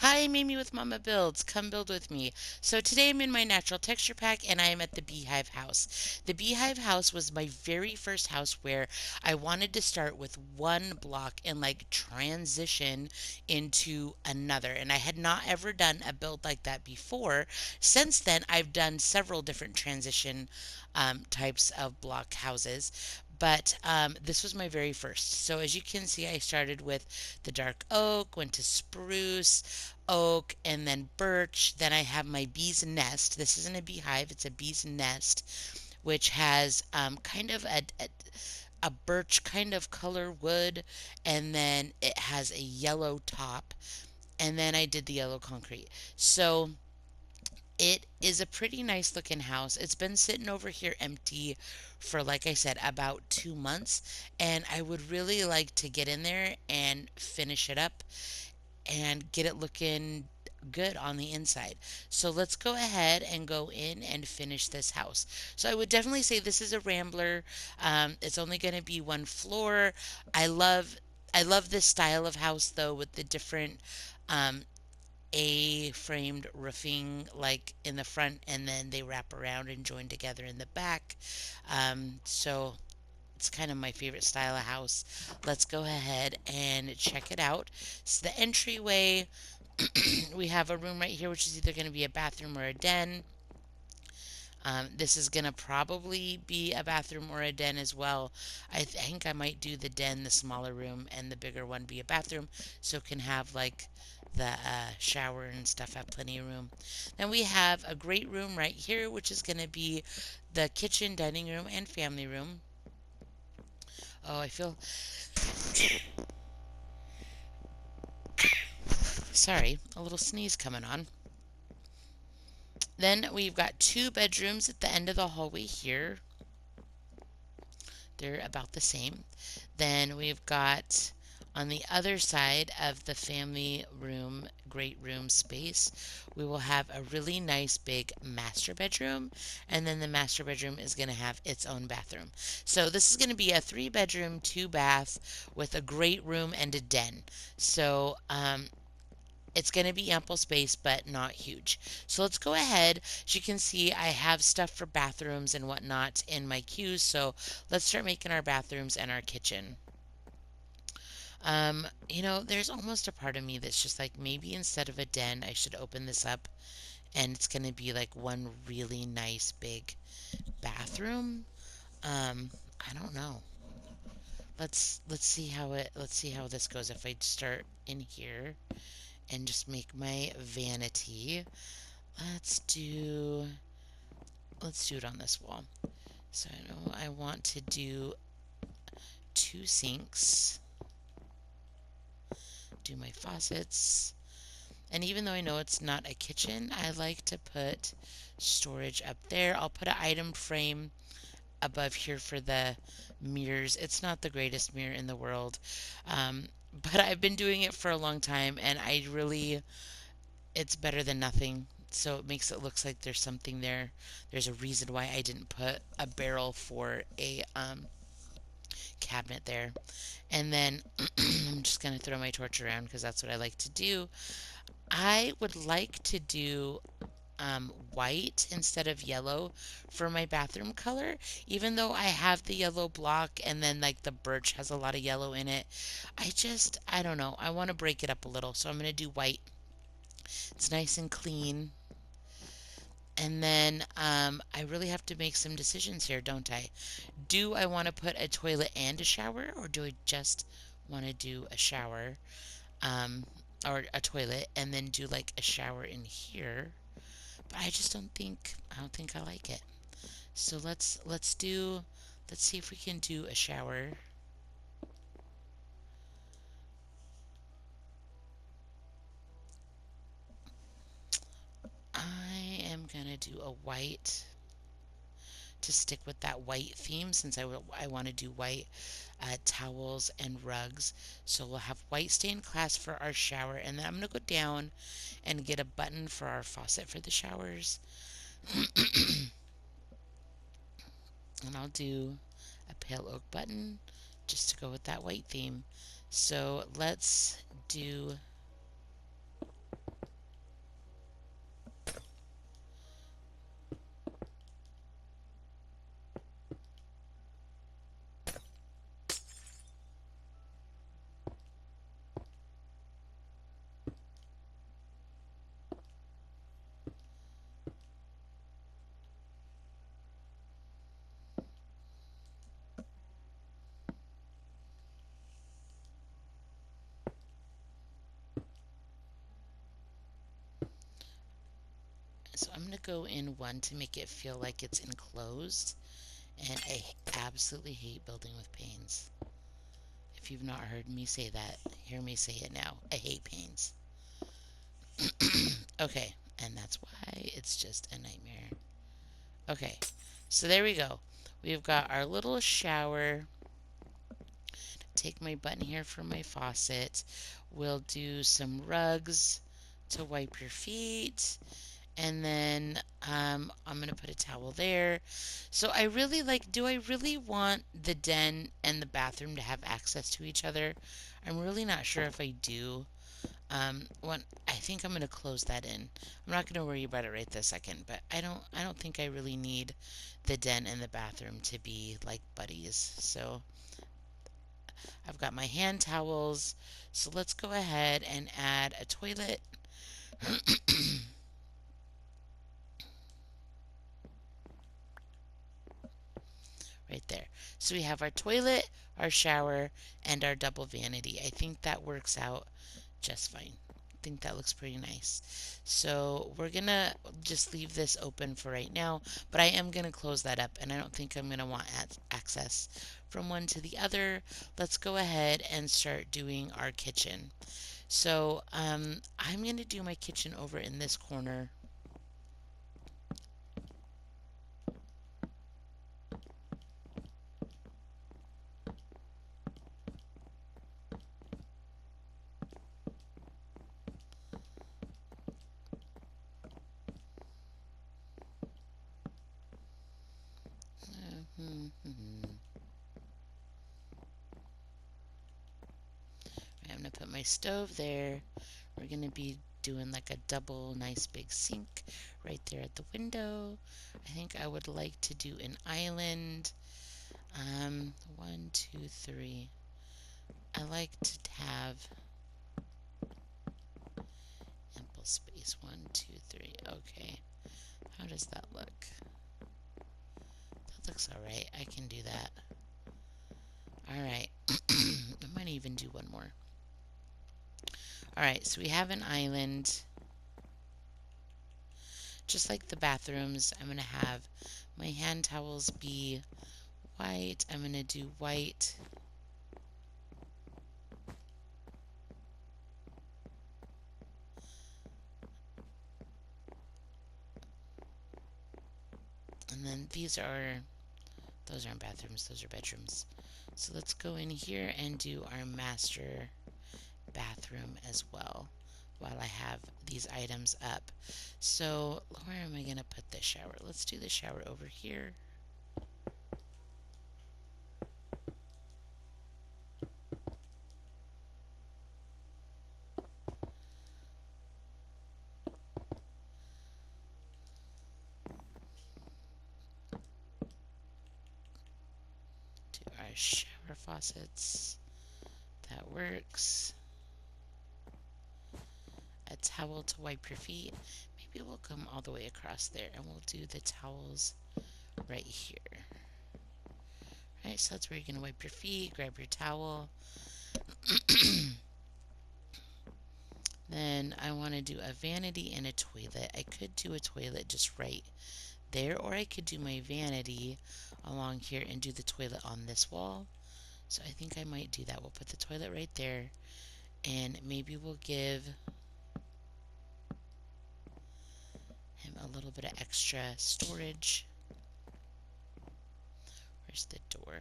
Hi, I'm Amy with Momma-Builds. Come build with me. So today I'm in my natural texture pack and I am at the Beehive House. The Beehive House was my very first house where I wanted to start with one block and like transition into another. And I had not ever done a build like that before. Since then, I've done several different transition types of block houses. But this was my very first. So as you can see, I started with the dark oak, went to spruce, oak, and then birch. Then I have my bee's nest. This isn't a beehive, it's a bee's nest, which has kind of a birch kind of color wood, and then it has a yellow top. And then I did the yellow concrete. So it is a pretty nice looking house. It's been sitting over here empty for, like I said, about 2 months. And I would really like to get in there and finish it up and get it looking good on the inside. So let's go ahead and go in and finish this house. So I would definitely say this is a rambler. It's only going to be one floor. I love I love this style of house though, with the different um, A-framed roofing like in the front, and then they wrap around and join together in the back. So it's kind of my favorite style of house. Let's go ahead and check it out. So the entryway, we have a room right here, which is either going to be a bathroom or a den. This is going to probably be a bathroom or a den as well. I think I might do the den, the smaller room, and the bigger one be a bathroom, so it can have like the shower and stuff, have plenty of room. Then we have a great room right here, which is going to be the kitchen, dining room, and family room. Oh, I feel sorry, a little sneeze coming on. Then we've got two bedrooms at the end of the hallway here. They're about the same. Then we've got on the other side of the family room, great room space, we will have a really nice big master bedroom, and then the master bedroom is going to have its own bathroom. So this is going to be a 3 bedroom, 2 bath with a great room and a den. So it's going to be ample space, but not huge. So let's go ahead. As you can see, I have stuff for bathrooms and whatnot in my queues. So let's start making our bathrooms and our kitchen. There's almost a part of me that's just like, maybe instead of a den, I should open this up and it's going to be like one really nice big bathroom. Um, I don't know. Let's see how this goes if I start in here and just make my vanity. Let's do let's do it on this wall. So I know I want to do 2 sinks, do my faucets, and even though I know it's not a kitchen, I like to put storage up there. I'll put an item frame above here for the mirrors. It's not the greatest mirror in the world, um, but I've been doing it for a long time, and it's better than nothing. So it makes it look like there's something there. There's a reason why I didn't put a barrel for a cabinet there. And then I'm just going to throw my torch around because that's what I like to do. I would like to do white instead of yellow for my bathroom color, even though I have the yellow block and then like the birch has a lot of yellow in it. I don't know. I want to break it up a little, so I'm going to do white. It's nice and clean. And then I really have to make some decisions here, don't I? Do I want to put a toilet and a shower, or do I just want to do a shower um, or a toilet and then do like a shower in here? But I don't think I like it. So let's see if we can do a shower. I am gonna do a white to stick with that white theme, since I want to do white towels and rugs. So we'll have white stained glass for our shower, and then I'm going to go down and get a button for our faucet for the showers. And I'll do a pale oak button just to go with that white theme. So let's do So I'm going to go in one to make it feel like it's enclosed. And I absolutely hate building with panes. If you've not heard me say that, hear me say it now. I hate panes. Okay, and that's why it's just a nightmare. Okay, so there we go. We've got our little shower. Take my button here for my faucet. We'll do some rugs to wipe your feet. And then I'm going to put a towel there. So I really like, do I really want the den and the bathroom to have access to each other? I'm really not sure if I do. I think I'm going to close that in. I'm not going to worry about it right this second, but I don't think I really need the den and the bathroom to be like buddies. So I've got my hand towels. So let's go ahead and add a toilet. Right there. So we have our toilet, our shower, and our double vanity. I think that works out just fine. I think that looks pretty nice. So we're gonna just leave this open for right now, but I am gonna close that up, and I don't think I'm gonna want access from one to the other. Let's go ahead and start doing our kitchen. So I'm gonna do my kitchen over in this corner. I'm gonna put my stove there. We're gonna be doing like a double nice big sink right there at the window. I think I would like to do an island. One, two, three. I like to have ample space. One, two, three. Okay. How does that look? That looks alright. I can do that. Alright. I might even do one more. Alright, so we have an island. Just like the bathrooms, I'm going to have my hand towels be white. I'm going to do white. And then those aren't bathrooms, those are bedrooms. So let's go in here and do our master bathroom as well while I have these items up. So where am I going to put the shower? Let's do the shower over here. Do our shower faucets. That works. A towel to wipe your feet. Maybe we'll come all the way across there and we'll do the towels right here. Right, so that's where you're going to wipe your feet, grab your towel. Then I want to do a vanity and a toilet. I could do a toilet just right there, or I could do my vanity along here and do the toilet on this wall. So I think I might do that. We'll put the toilet right there, and maybe we'll give him a little bit of extra storage. Where's the door?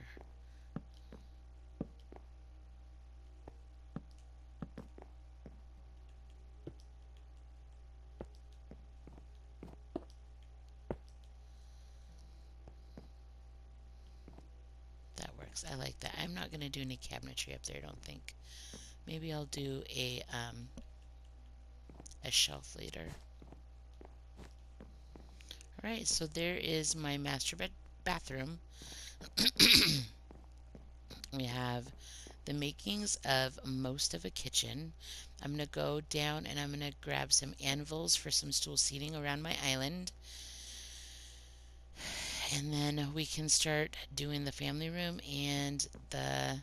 That works. I like that. I'm not going to do any cabinetry up there, I don't think. Maybe I'll do a shelf later. Alright, so there is my master bathroom. We have the makings of most of a kitchen. I'm going to go down and I'm going to grab some anvils for some stool seating around my island. And then we can start doing the family room and the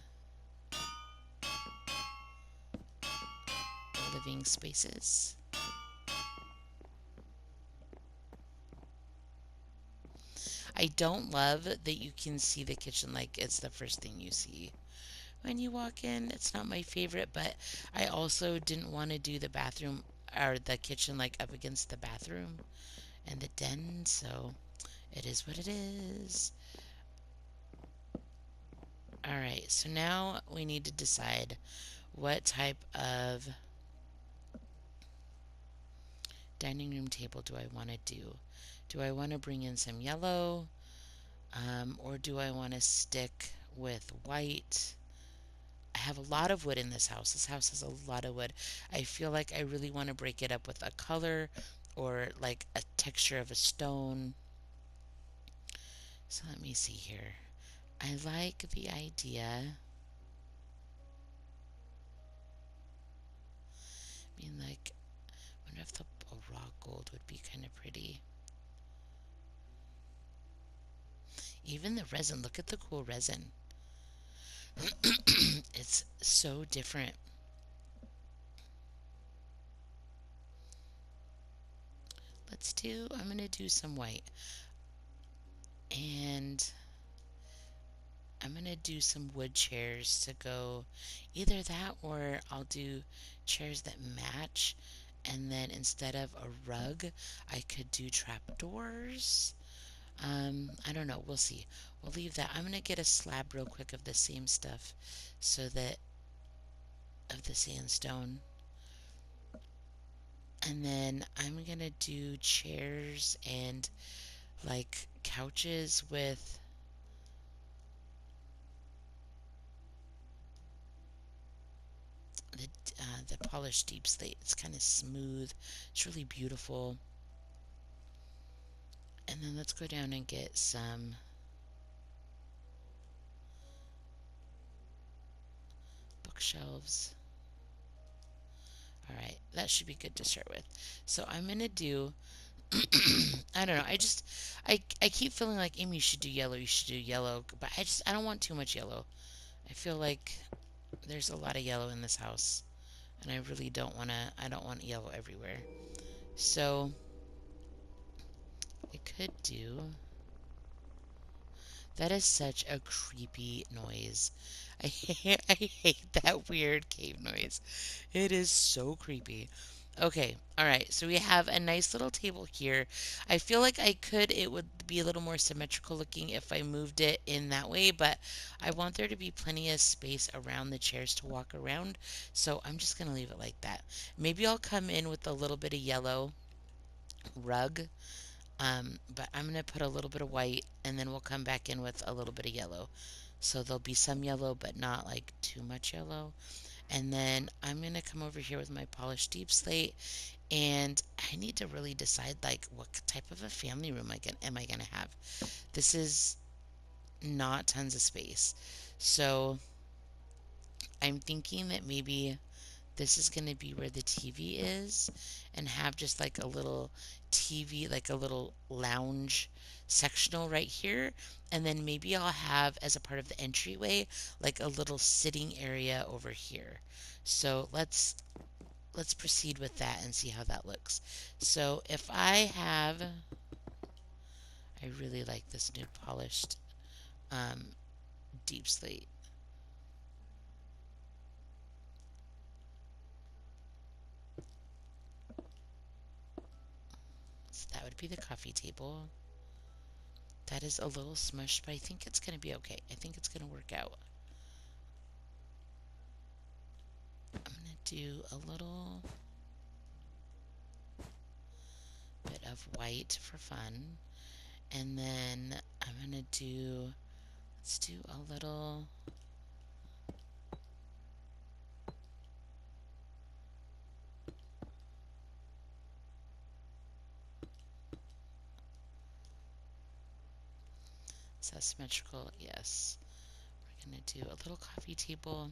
living spaces. I don't love that you can see the kitchen like it's the first thing you see when you walk in. It's not my favorite, but I also didn't want to do the bathroom or the kitchen like up against the bathroom and the den, so it is what it is. All right, so now we need to decide what type of dining room table do I want to do. Do I want to bring in some yellow, or do I want to stick with white? I have a lot of wood in this house. This house has a lot of wood. I feel like I really want to break it up with a color or like a texture of a stone. So let me see here. I like the idea. I mean, like, I wonder if a raw gold would be kind of pretty. Even the resin, look at the cool resin. It's so different. I'm going to do some white. And I'm going to do some wood chairs to go either that or I'll do chairs that match. And then instead of a rug, I could do trapdoors. I don't know. We'll see. We'll leave that. I'm going to get a slab real quick of the same stuff so that of the sandstone. And then I'm going to do chairs and like couches with the the polished deep slate. It's kind of smooth. It's really beautiful. And then let's go down and get some bookshelves. All right, that should be good to start with. So I'm gonna do. I don't know. I keep feeling like Amy, you should do yellow. You should do yellow, but I don't want too much yellow. I feel like there's a lot of yellow in this house, and I really don't wanna. I don't want yellow everywhere. So I could do. That is such a creepy noise. I hate that weird cave noise. It is so creepy. Okay, all right. So we have a nice little table here. I feel like it would be a little more symmetrical looking if I moved it in that way, but I want there to be plenty of space around the chairs to walk around. So I'm just going to leave it like that. Maybe I'll come in with a little bit of yellow rug, but I'm going to put a little bit of white and then we'll come back in with a little bit of yellow. So there'll be some yellow, but not like too much yellow. And then I'm going to come over here with my polished deep slate and I need to really decide like what type of a family room am I going to have. This is not tons of space. So I'm thinking that maybe this is going to be where the TV is and have just like a little TV, like a little lounge sectional right here. And then maybe I'll have as a part of the entryway, like a little sitting area over here. So let's proceed with that and see how that looks. So if I really like this new polished um, deep slate. So that would be the coffee table. That is a little smushed, but I think it's going to be okay. I think it's going to work out. I'm going to do a little bit of white for fun. And then I'm going to let's do a little, is that symmetrical? Yes. We're going to do a little coffee table.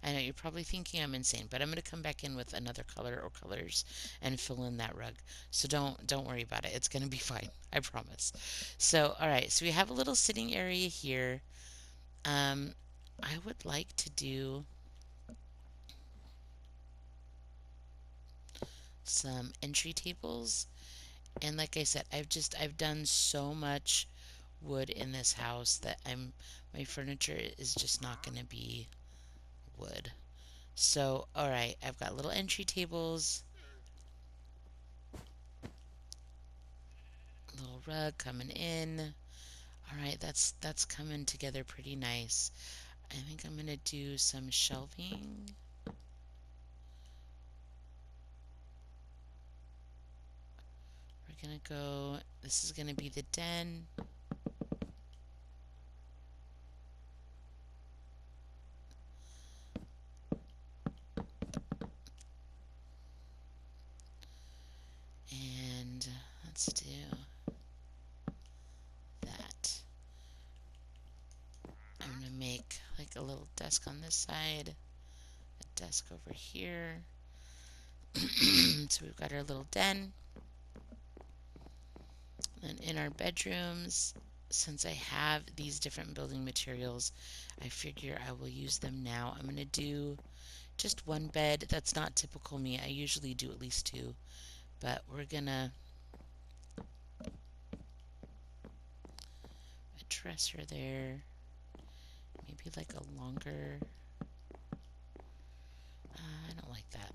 I know you're probably thinking I'm insane, but I'm going to come back in with another color or colors and fill in that rug. So don't worry about it. It's going to be fine. I promise. So, all right. So we have a little sitting area here. Um, I would like to do some entry tables. And like I said, I've done so much wood in this house that my furniture is just not going to be wood. So, all right, I've got little entry tables, little rug coming in. All right, that's coming together pretty nice. I think I'm gonna do some shelving. We're gonna go, this is gonna be the den. And let's do that. I'm gonna make like a little desk on this side, a desk over here. So we've got our little den. And in our bedrooms, since I have these different building materials, I figure I will use them now. I'm going to do just one bed. That's not typical me. I usually do at least two, but we're going to a dresser there. Maybe like a longer. I don't like that.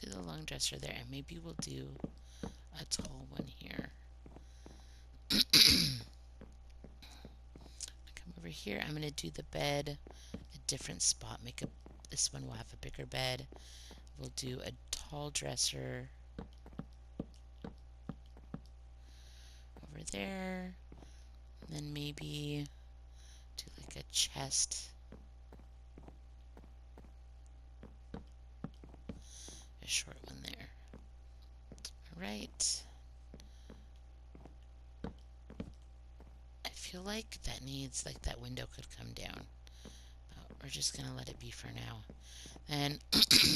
Do the long dresser there, and maybe we'll do a tall one here. Come over here. I'm going to do the bed a different spot. This one will have a bigger bed. We'll do a tall dresser over there. And then maybe do like a chest. A short one there. Alright. I feel like that needs, like that window could come down. But we're just going to let it be for now. And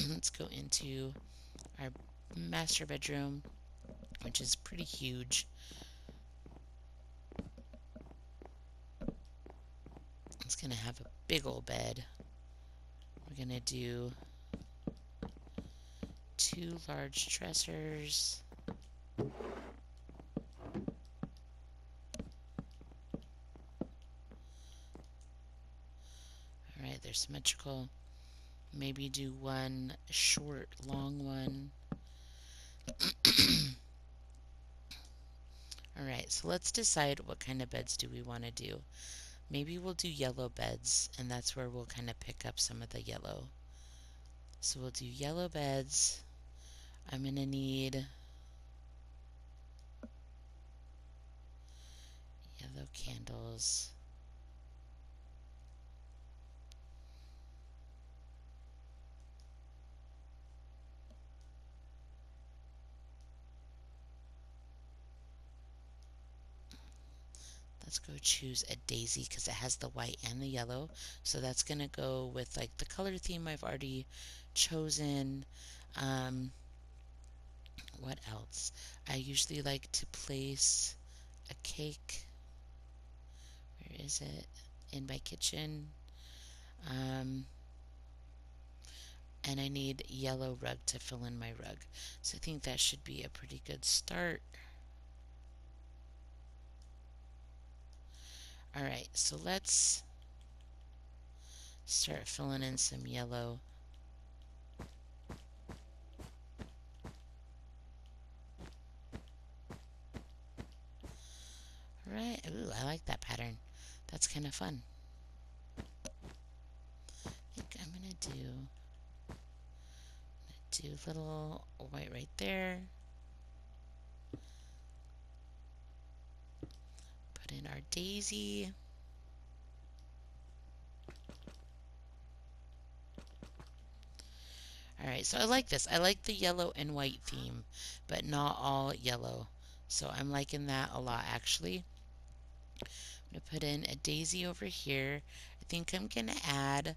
let's go into our master bedroom, which is pretty huge. It's going to have a big old bed. We're going to do 2 large dressers. Alright, they're symmetrical. Maybe do one short, long one. Alright, so let's decide what kind of beds do we want to do. Maybe we'll do yellow beds, and that's where we'll kind of pick up some of the yellow. So we'll do yellow beds. I'm going to need yellow candles. Let's go choose a daisy because it has the white and the yellow. So that's going to go with like the color theme I've already chosen. What else? I usually like to place a cake. Where is it? In my kitchen. And I need yellow rug to fill in my rug. So I think that should be a pretty good start. Alright, so let's start filling in some yellow. Alright, ooh, I like that pattern. That's kind of fun. I think I'm gonna do a little white right there. Put in our daisy. Alright, so I like this. I like the yellow and white theme, but not all yellow. So I'm liking that a lot actually. I'm going to put in a daisy over here. I think I'm going to add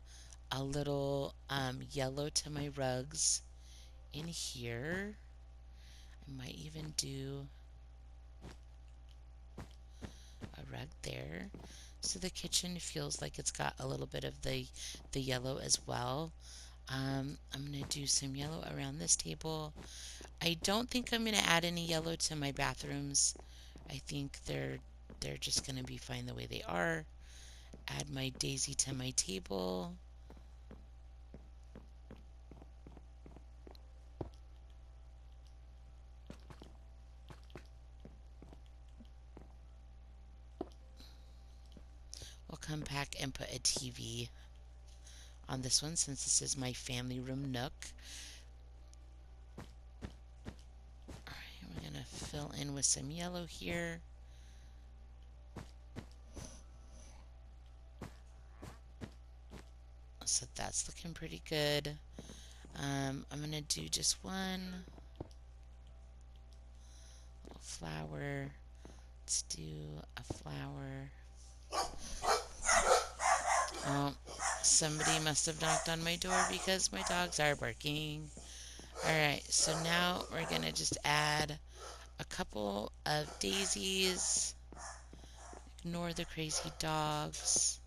a little yellow to my rugs in here. I might even do a rug there. So the kitchen feels like it's got a little bit of the yellow as well. I'm going to do some yellow around this table. I don't think I'm going to add any yellow to my bathrooms. I think they're just going to be fine the way they are. Add my daisy to my table. We'll come back and put a TV on this one since this is my family room nook. Alright, we're going to fill in with some yellow here. So that's looking pretty good. I'm going to do just one little flower. Let's do a flower. Oh, somebody must have knocked on my door because my dogs are barking. Alright, so now we're going to just add a couple of daisies. Ignore the crazy dogs.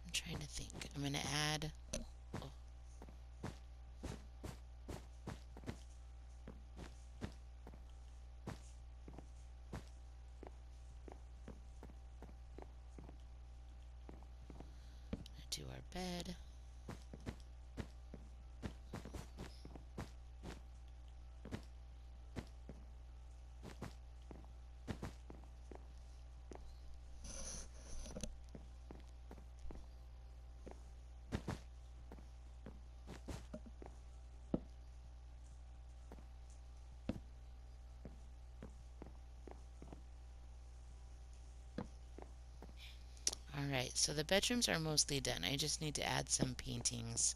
I'm trying to think. I'm going to add. Oh, do our bed. Alright, so the bedrooms are mostly done. I just need to add some paintings.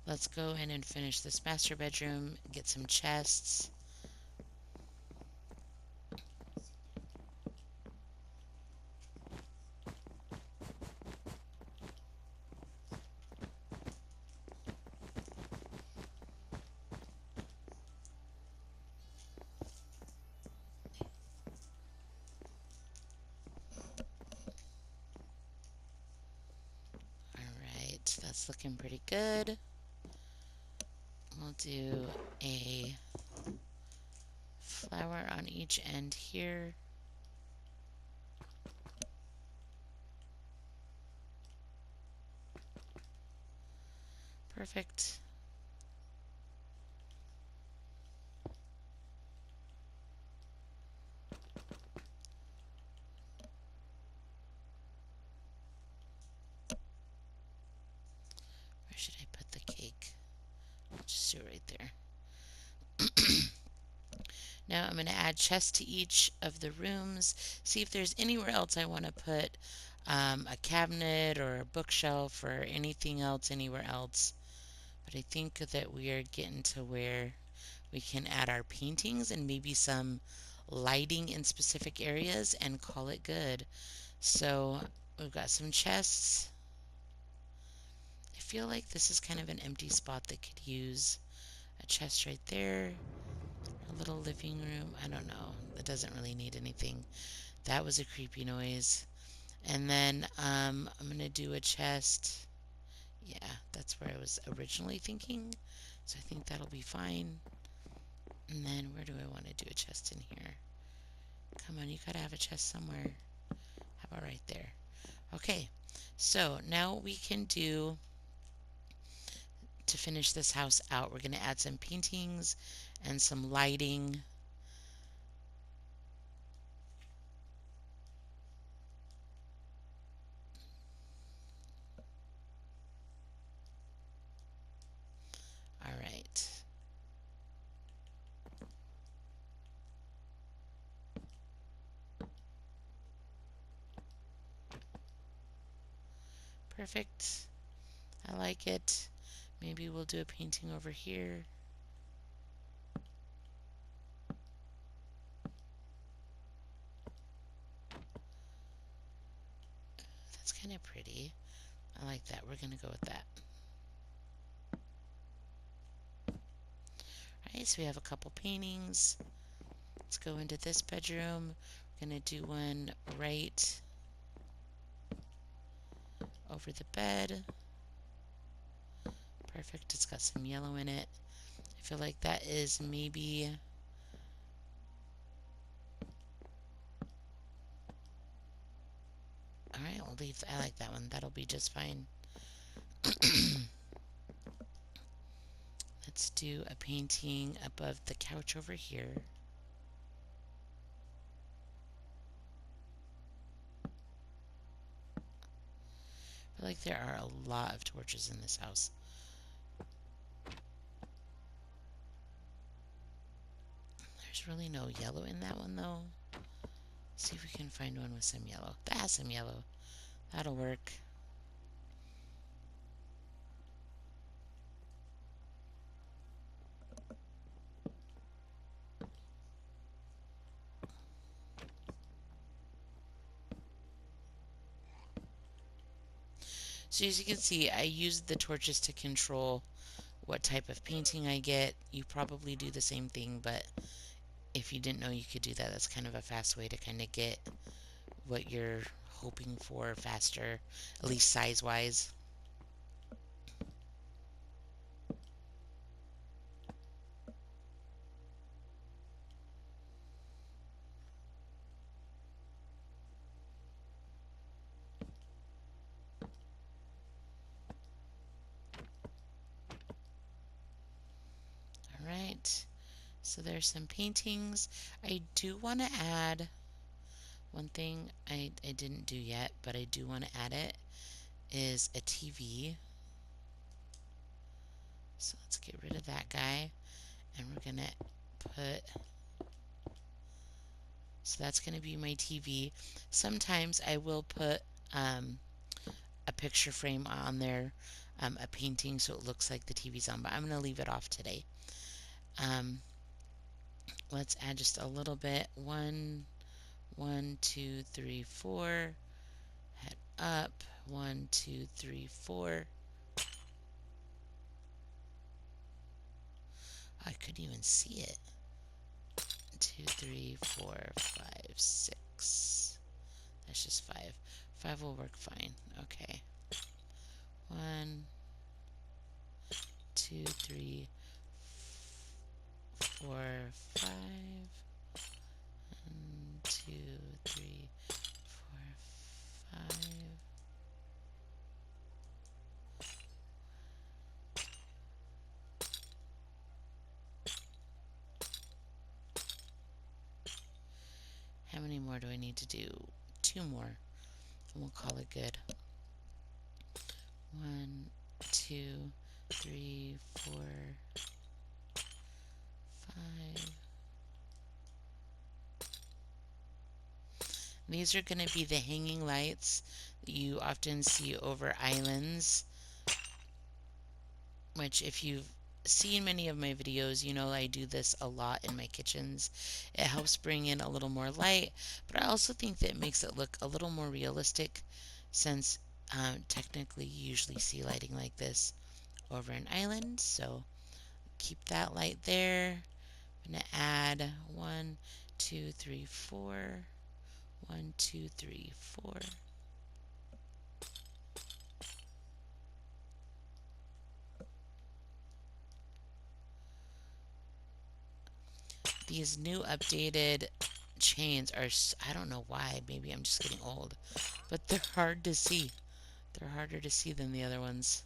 Let's go in and finish this master bedroom, get some chests. Alright, that's looking pretty good. We'll do a flower on each end here. Perfect. Where should I put the cake? I'll just do it right there. Now I'm going to add chests to each of the rooms. See if there's anywhere else I want to put a cabinet or a bookshelf or anything else anywhere else. But I think that we are getting to where we can add our paintings and maybe some lighting in specific areas and call it good. So we've got some chests. I feel like this is kind of an empty spot that could use a chest right there. A little living room. I don't know. It doesn't really need anything. That was a creepy noise. And then I'm going to do a chest. Yeah, that's where I was originally thinking. So I think that'll be fine. And then where do I want to do a chest in here? Come on, you gotta have a chest somewhere. How about right there? Okay, so now we can do, to finish this house out, we're going to add some paintings and some lighting. All right. Perfect. I like it. Maybe we'll do a painting over here. That's kind of pretty. I like that. We're going to go with that. Alright, so we have a couple paintings. Let's go into this bedroom. We're going to do one right over the bed. Perfect. It's got some yellow in it. I feel like that is maybe... Alright, I'll leave. I like that one. That'll be just fine. Let's do a painting above the couch over here. I feel like there are a lot of torches in this house. There's really no yellow in that one though. See if we can find one with some yellow. That has some yellow. That'll work. So as you can see, I use the torches to control what type of painting I get. You probably do the same thing, but if you didn't know you could do that, that's kind of a fast way to kind of get what you're hoping for faster, at least size-wise. Alright, so there's some paintings. I do want to add one thing I didn't do yet, but I do want to add it, is a TV. So let's get rid of that guy, and we're going to put... So that's going to be my TV. Sometimes I will put a picture frame on there, a painting, so it looks like the TV's on, but I'm going to leave it off today. Let's add just a little bit. 1, 1, 2, 3, 4. Head up. 1, 2, 3, 4. I couldn't even see it. 2, 3, 4, 5, 6. That's just 5. 5 will work fine. Okay. 1, 2, 3, 4, 5. 1, 2, 3, 4, 5. How many more do I need to do? 2 more, and we'll call it good. 1, 2, 3, 4, 5. These are going to be the hanging lights that you often see over islands, which if you've seen many of my videos, you know I do this a lot in my kitchens. It helps bring in a little more light, but I also think that it makes it look a little more realistic, since technically you usually see lighting like this over an island. So keep that light there. I'm going to add 1, 2, 3, 4. 1, 2, 3, 4. These new updated chains are, I don't know why, maybe I'm just getting old, but they're hard to see. They're harder to see than the other ones.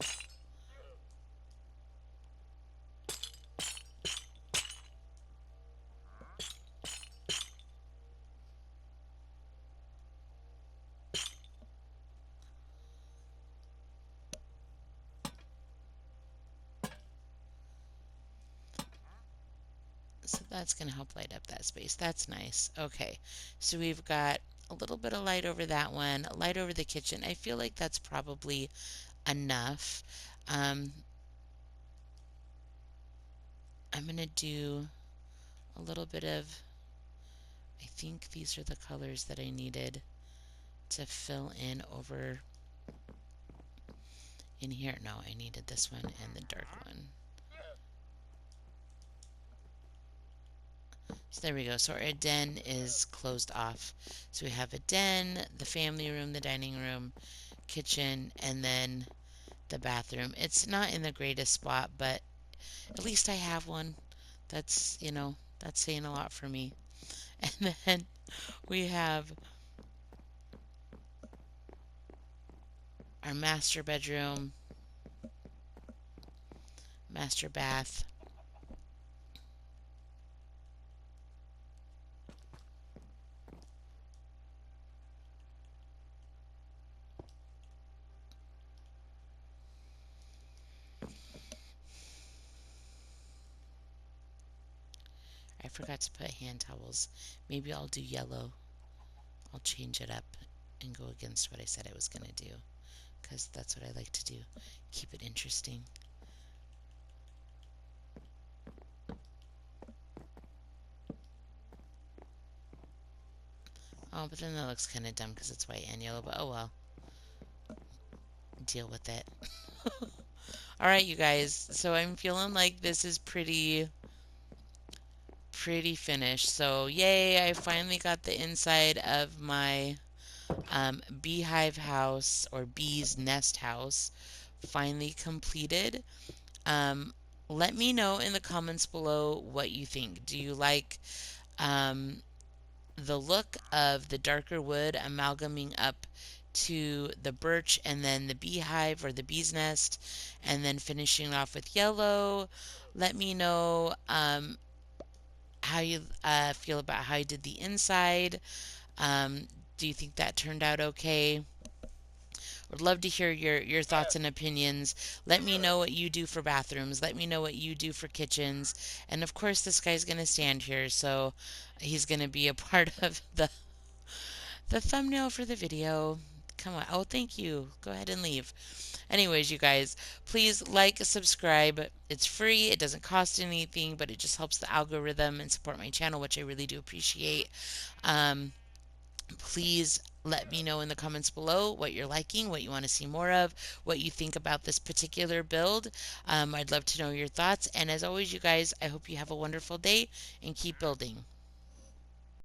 So that's going to help light up that space. That's nice. Okay, so we've got a little bit of light over that one, light over the kitchen. I feel like that's probably enough. Um, I'm going to do a little bit of, I think these are the colors that I needed to fill in over in here. No, I needed this one and the dark one. So there we go. So our den is closed off. So we have a den, the family room, the dining room, kitchen, and then the bathroom. It's not in the greatest spot, but at least I have one. That's, that's saying a lot for me. And then we have our master bedroom, master bath. I forgot to put hand towels. Maybe I'll do yellow. I'll change it up and go against what I said I was going to do, because that's what I like to do. Keep it interesting. Oh, but then that looks kind of dumb because it's white and yellow, but oh well. Deal with it. Alright, you guys. So I'm feeling like this is pretty finished. So yay, I finally got the inside of my beehive house or bee's nest house finally completed. Um, Let me know in the comments below what you think. Do you like um, the look of the darker wood amalgaming up to the birch and then the beehive or the bee's nest and then finishing off with yellow? Let me know how you feel about how I did the inside. Do you think that turned out okay? Would love to hear your thoughts and opinions. Let me know what you do for bathrooms. Let me know what you do for kitchens. And of course, this guy's going to stand here, so he's going to be a part of the thumbnail for the video. Come on. Oh, thank you. Go ahead and leave. Anyways, you guys, please like, subscribe. It's free. It doesn't cost anything, but it just helps the algorithm and support my channel, which I really do appreciate. Um, Please let me know in the comments below what you're liking, what you want to see more of, what you think about this particular build. I'd love to know your thoughts. And as always, you guys, I hope you have a wonderful day and keep building.